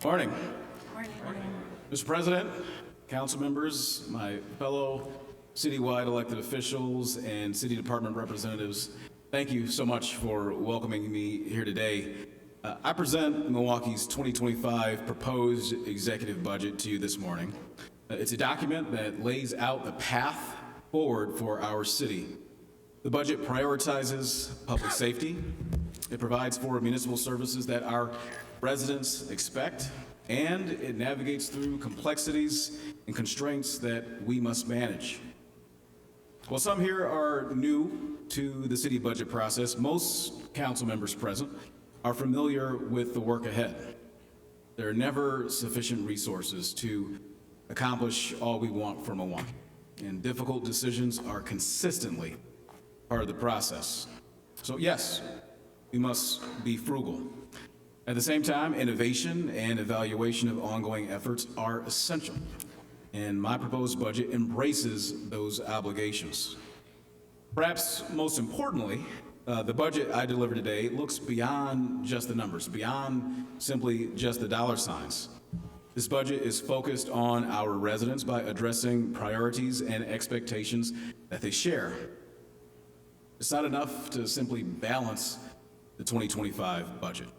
Morning. Mr. President, council members, my fellow citywide elected officials, and city department representatives, thank you so much for welcoming me here today. I present Milwaukee's 2025 proposed executive budget to you this morning. It's a document that lays out the path forward for our city. The budget prioritizes public safety. It provides for municipal services that our residents expect, and it navigates through complexities and constraints that we must manage. While some here are new to the city budget process, most council members present are familiar with the work ahead. There are never sufficient resources to accomplish all we want for Milwaukee, and difficult decisions are consistently part of the process. So yes, we must be frugal. At the same time, innovation and evaluation of ongoing efforts are essential, and my proposed budget embraces those obligations. Perhaps most importantly, the budget I deliver today looks beyond just the numbers, beyond simply just the dollar signs. This budget is focused on our residents by addressing priorities and expectations that they share. It's not enough to simply balance the 2025 budget.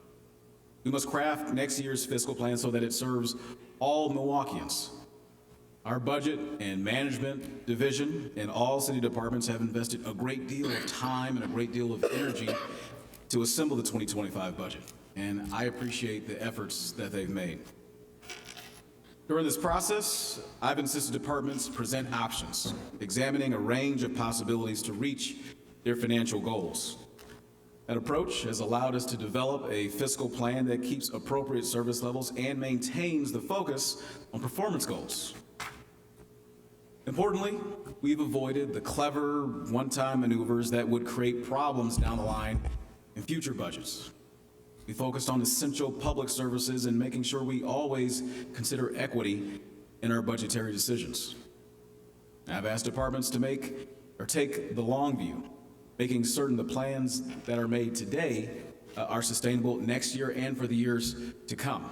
We must craft next year's fiscal plan so that it serves all Milwaukeeans. Our budget and management division and all city departments have invested a great deal of time and a great deal of energy to assemble the 2025 budget, and I appreciate the efforts that they've made. During this process, I've insisted departments present options, examining a range of possibilities to reach their financial goals. That approach has allowed us to develop a fiscal plan that keeps appropriate service levels and maintains the focus on performance goals. Importantly, we've avoided the clever one-time maneuvers that would create problems down the line in future budgets. We focused on essential public services and making sure we always consider equity in our budgetary decisions. I've asked departments to take the long view, making certain the plans that are made today are sustainable next year and for the years to come.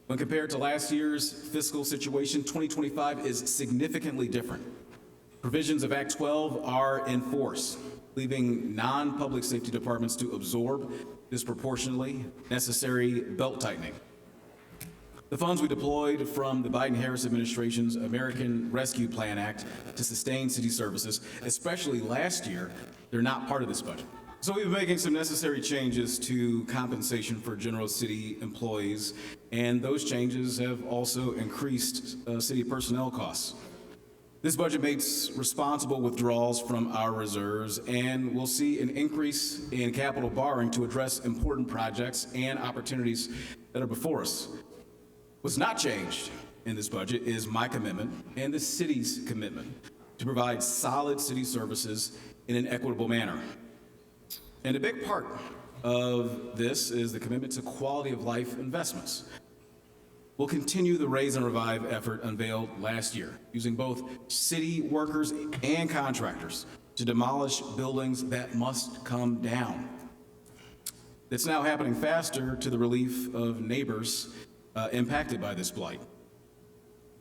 When compared to last year's fiscal situation, 2025 is significantly different. Provisions of Act 12 are in force, leaving non-public safety departments to absorb disproportionately necessary belt tightening. The funds we deployed from the Biden-Harris administration's American Rescue Plan Act to sustain city services, especially last year, they're not part of this budget. So we've been making some necessary changes to compensation for general city employees, and those changes have also increased city personnel costs. This budget makes responsible withdrawals from our reserves, and we'll see an increase in capital borrowing to address important projects and opportunities that are before us. What's not changed in this budget is my commitment and the city's commitment to provide solid city services in an equitable manner. And a big part of this is the commitment to quality of life investments. We'll continue the Raise and Revive effort unveiled last year, using both city workers and contractors to demolish buildings that must come down. It's now happening faster to the relief of neighbors impacted by this blight.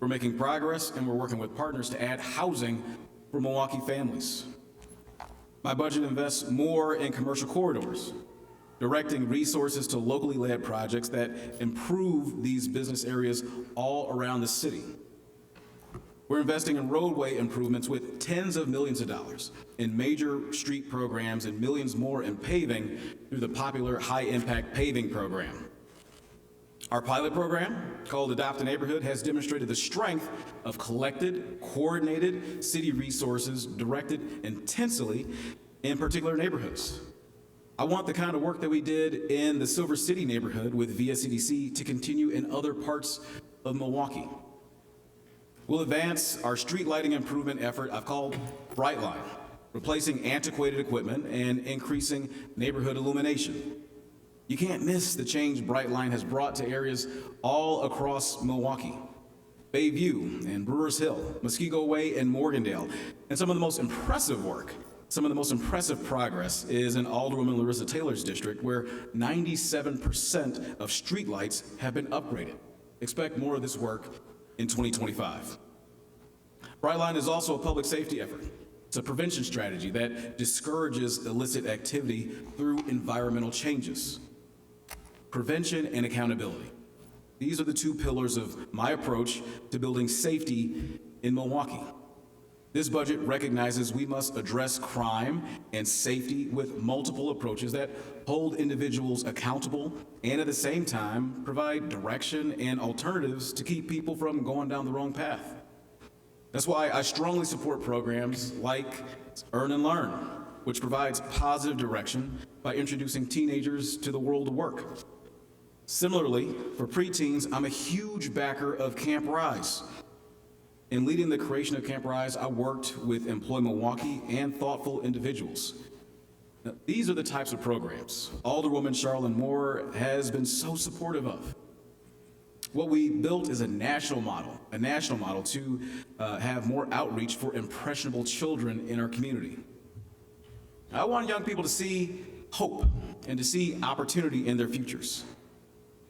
We're making progress, and we're working with partners to add housing for Milwaukee families. My budget invests more in commercial corridors, directing resources to locally led projects that improve these business areas all around the city. We're investing in roadway improvements with tens of millions of dollars in major street programs and millions more in paving through the popular high-impact paving program. Our pilot program, called Adopt a Neighborhood, has demonstrated the strength of collected, coordinated city resources directed intensely in particular neighborhoods. I want the kind of work that we did in the Silver City neighborhood with VSCDC to continue in other parts of Milwaukee. We'll advance our street lighting improvement effort I've called Brightline, replacing antiquated equipment and increasing neighborhood illumination. You can't miss the change Brightline has brought to areas all across Milwaukee. Bayview and Brewers Hill, Muskego Way and Morgandale, and some of the most impressive work Some of the most impressive progress is in Alderwoman Larissa Taylor's district, where 97% of streetlights have been upgraded. Expect more of this work in 2025. Brightline is also a public safety effort. It's a prevention strategy that discourages illicit activity through environmental changes. Prevention and accountability. These are the two pillars of my approach to building safety in Milwaukee. This budget recognizes we must address crime and safety with multiple approaches that hold individuals accountable and at the same time provide direction and alternatives to keep people from going down the wrong path. That's why I strongly support programs like Earn and Learn, which provides positive direction by introducing teenagers to the world of work. Similarly, for preteens, I'm a huge backer of Camp Rise. In leading the creation of Camp Rise, I worked with Employ Milwaukee and thoughtful individuals. Now, these are the types of programs Alderwoman Charlene Moore has been so supportive of. What we built is a national model to have more outreach for impressionable children in our community. I want young people to see hope and to see opportunity in their futures.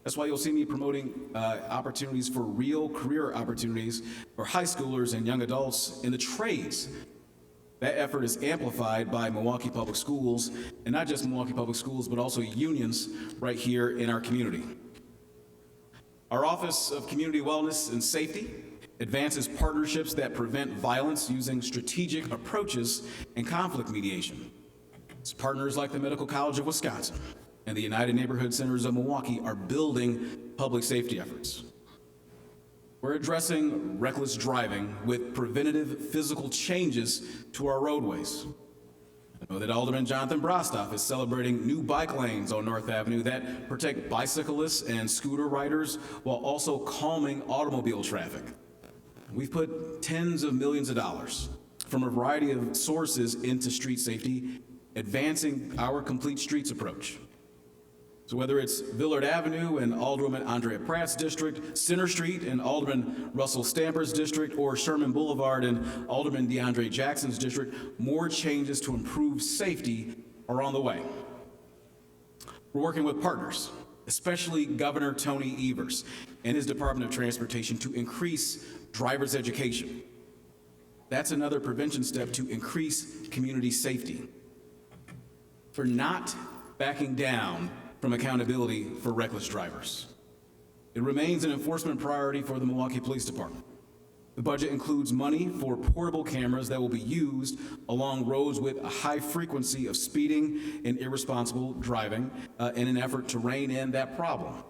That's why you'll see me promoting opportunities for real career opportunities for high schoolers and young adults in the trades. That effort is amplified by Milwaukee Public Schools, and not just Milwaukee Public Schools, but also unions right here in our community. Our Office of Community Wellness and Safety advances partnerships that prevent violence using strategic approaches and conflict mediation. It's partners like the Medical College of Wisconsin and the United Neighborhood Centers of Milwaukee are building public safety efforts. We're addressing reckless driving with preventative physical changes to our roadways. I know that Alderman Jonathan Brostoff is celebrating new bike lanes on North Avenue that protect bicyclists and scooter riders while also calming automobile traffic. We've put tens of millions of dollars from a variety of sources into street safety, advancing our complete streets approach. So whether it's Villard Avenue in Alderwoman Andrea Pratt's district, Center Street in Alderman Russell Stamper's district, or Sherman Boulevard in Alderman DeAndre Jackson's district, more changes to improve safety are on the way. We're working with partners, especially Governor Tony Evers and his Department of Transportation, to increase driver's education. That's another prevention step to increase community safety. For not backing down from accountability for reckless drivers. It remains an enforcement priority for the Milwaukee Police Department. The budget includes money for portable cameras that will be used along roads with a high frequency of speeding and irresponsible driving in an effort to rein in that problem.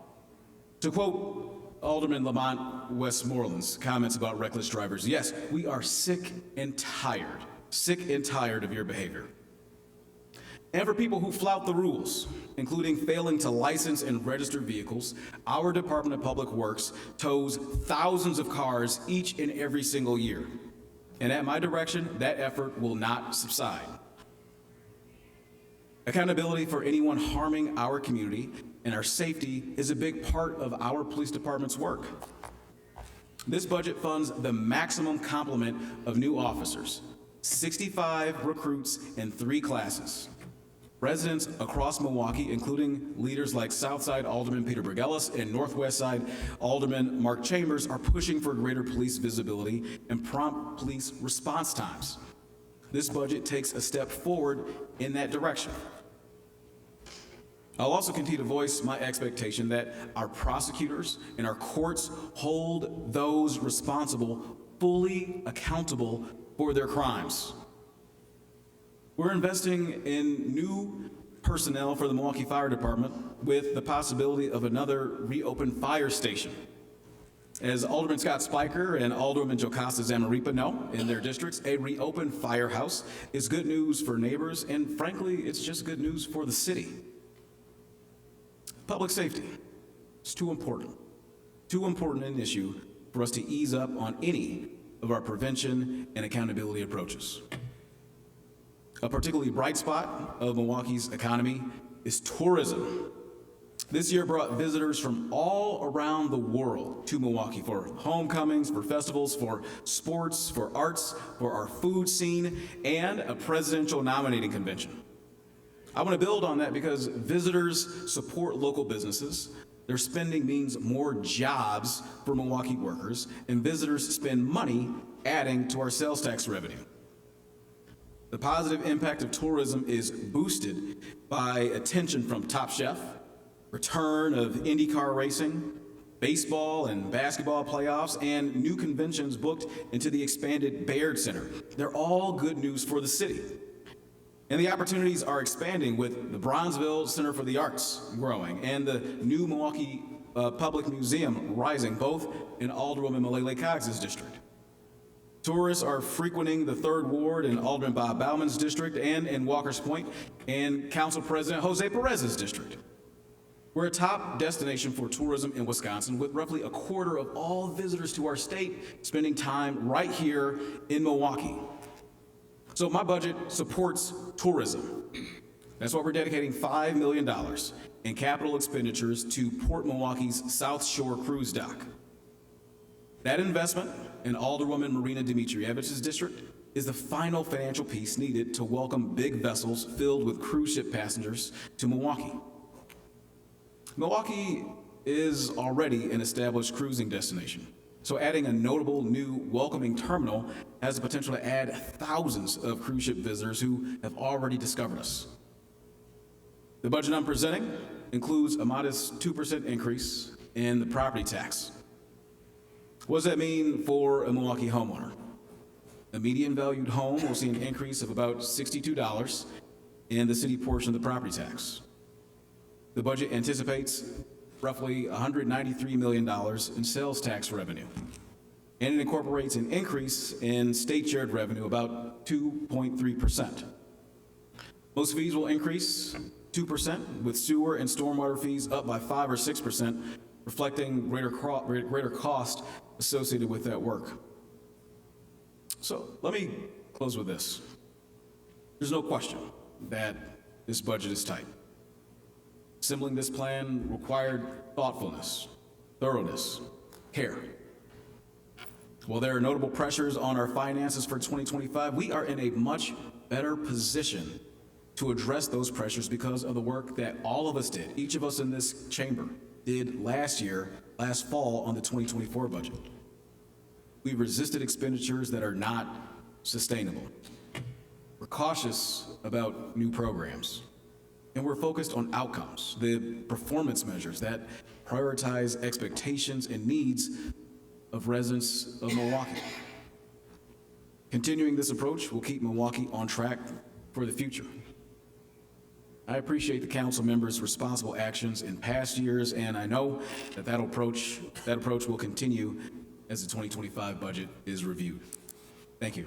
To quote Alderman Lamont Westmoreland's comments about reckless drivers, yes, we are sick and tired of your behavior. And for people who flout the rules, including failing to license and register vehicles, our Department of Public Works tows thousands of cars each and every single year. And at my direction, that effort will not subside. Accountability for anyone harming our community and our safety is a big part of our police department's work. This budget funds the maximum complement of new officers, 65 recruits in 3 classes. Residents across Milwaukee, including leaders like Southside Alderman Peter Bergelis and Northwest Side Alderman Mark Chambers, are pushing for greater police visibility and prompt police response times. This budget takes a step forward in that direction. I'll also continue to voice my expectation that our prosecutors and our courts hold those responsible fully accountable for their crimes. We're investing in new personnel for the Milwaukee Fire Department with the possibility of another reopened fire station. As Alderman Scott Spiker and Alderwoman Jocasta Zamaripa know in their districts, a reopened firehouse is good news for neighbors, and frankly, it's just good news for the city. Public safety is too important an issue for us to ease up on any of our prevention and accountability approaches. A particularly bright spot of Milwaukee's economy is tourism. This year brought visitors from all around the world to Milwaukee for homecomings, for festivals, for sports, for arts, for our food scene, and a presidential nominating convention. I want to build on that because visitors support local businesses. Their spending means more jobs for Milwaukee workers, and visitors spend money adding to our sales tax revenue. The positive impact of tourism is boosted by attention from Top Chef, return of IndyCar racing, baseball and basketball playoffs, and new conventions booked into the expanded Baird Center. They're all good news for the city. And the opportunities are expanding with the Bronzeville Center for the Arts growing and the new Milwaukee Public Museum rising, both in Alderwoman Malele Cogg's district. Tourists are frequenting the 3rd Ward in Alderman Bob Bauman's district and in Walker's Point and Council President Jose Perez's district. We're a top destination for tourism in Wisconsin, with roughly a quarter of all visitors to our state spending time right here in Milwaukee. So my budget supports tourism. That's why we're dedicating $5 million in capital expenditures to Port Milwaukee's South Shore Cruise Dock. That investment in Alderwoman Marina Dimitriewicz's district is the final financial piece needed to welcome big vessels filled with cruise ship passengers to Milwaukee. Milwaukee is already an established cruising destination, so adding a notable new welcoming terminal has the potential to add thousands of cruise ship visitors who have already discovered us. The budget I'm presenting includes a modest 2% increase in the property tax. What does that mean for a Milwaukee homeowner? A median valued home will see an increase of about $62 in the city portion of the property tax. The budget anticipates roughly $193 million in sales tax revenue, and it incorporates an increase in state shared revenue, about 2.3%. Most fees will increase 2%, with sewer and stormwater fees up by 5 or 6%, reflecting greater cost associated with that work. So let me close with this. There's no question that this budget is tight. Assembling this plan required thoughtfulness, thoroughness, care. While there are notable pressures on our finances for 2025, we are in a much better position to address those pressures because of the work that all of us did, each of us in this chamber did last fall on the 2024 budget. We resisted expenditures that are not sustainable. We're cautious about new programs. And we're focused on outcomes, the performance measures that prioritize expectations and needs of residents of Milwaukee. Continuing this approach will keep Milwaukee on track for the future. I appreciate the council members' responsible actions in past years, and I know that approach will continue as the 2025 budget is reviewed. Thank you.